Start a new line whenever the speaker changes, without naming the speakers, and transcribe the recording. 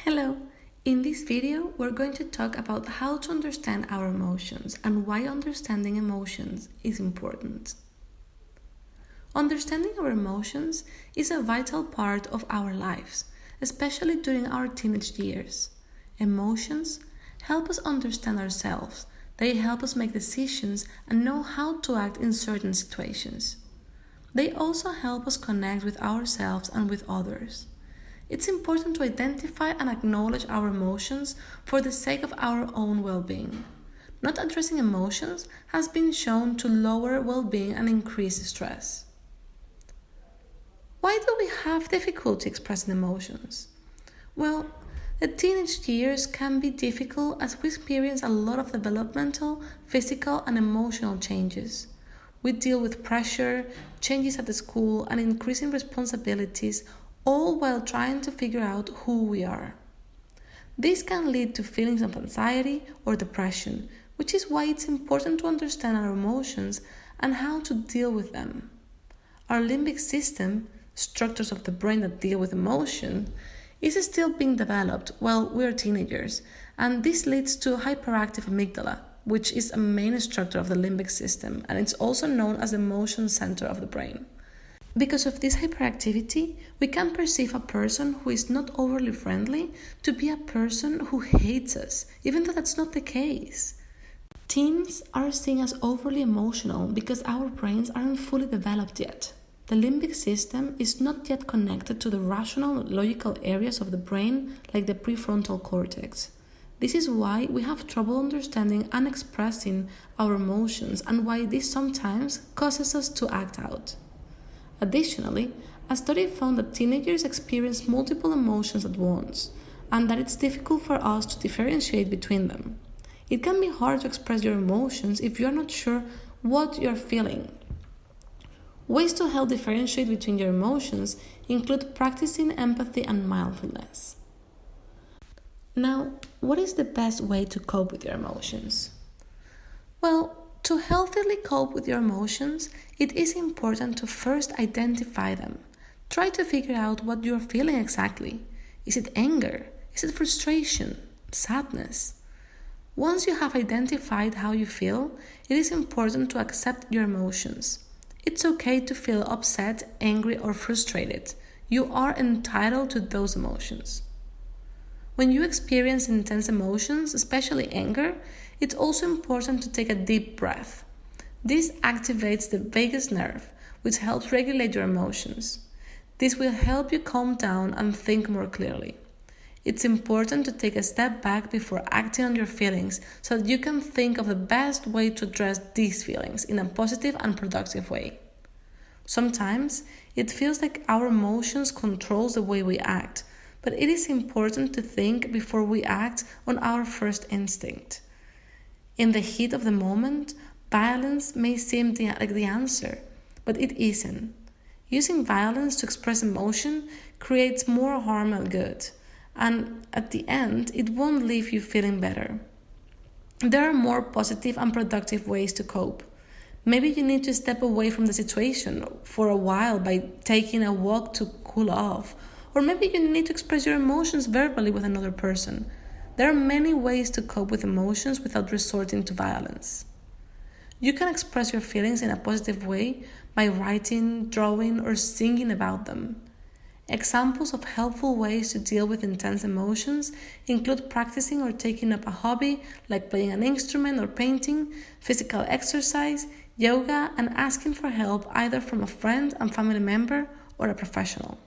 Hello! In this video, we're going to talk about how to understand our emotions and why understanding emotions is important. Understanding our emotions is a vital part of our lives, especially during our teenage years. Emotions help us understand ourselves. They help us make decisions and know how to act in certain situations. They also help us connect with ourselves and with others. It's important to identify and acknowledge our emotions for the sake of our own well-being. Not addressing emotions has been shown to lower well-being and increase stress. Why do we have difficulty expressing emotions? Well, the teenage years can be difficult as we experience a lot of developmental, physical, and emotional changes. We deal with pressure, changes at the school, and increasing responsibilities, all while trying to figure out who we are. This can lead to feelings of anxiety or depression, which is why it's important to understand our emotions and how to deal with them. Our limbic system, structures of the brain that deal with emotion, is still being developed while we're teenagers, and this leads to hyperactive amygdala, which is a main structure of the limbic system, and it's also known as the emotion center of the brain. Because of this hyperactivity, we can perceive a person who is not overly friendly to be a person who hates us, even though that's not the case. Teens are seen as overly emotional because our brains aren't fully developed yet. The limbic system is not yet connected to the rational, logical areas of the brain like the prefrontal cortex. This is why we have trouble understanding and expressing our emotions and why this sometimes causes us to act out. Additionally, a study found that teenagers experience multiple emotions at once, and that it's difficult for us to differentiate between them. It can be hard to express your emotions if you're not sure what you're feeling. Ways to help differentiate between your emotions include practicing empathy and mindfulness. Now, what is the best way to cope with your emotions? Well, to healthily cope with your emotions, it is important to first identify them. Try to figure out what you're feeling exactly. Is it anger? Is it frustration? Sadness? Once you have identified how you feel, it is important to accept your emotions. It's okay to feel upset, angry, or frustrated. You are entitled to those emotions. When you experience intense emotions, especially anger, it's also important to take a deep breath. This activates the vagus nerve, which helps regulate your emotions. This will help you calm down and think more clearly. It's important to take a step back before acting on your feelings so that you can think of the best way to address these feelings in a positive and productive way. Sometimes it feels like our emotions control the way we act, but it is important to think before we act on our first instinct. In the heat of the moment, violence may seem like the answer, but it isn't. Using violence to express emotion creates more harm than good, and at the end, it won't leave you feeling better. There are more positive and productive ways to cope. Maybe you need to step away from the situation for a while by taking a walk to cool off, or maybe you need to express your emotions verbally with another person. There are many ways to cope with emotions without resorting to violence. You can express your feelings in a positive way by writing, drawing, or singing about them. Examples of helpful ways to deal with intense emotions include practicing or taking up a hobby like playing an instrument or painting, physical exercise, yoga, and asking for help either from a friend and family member or a professional.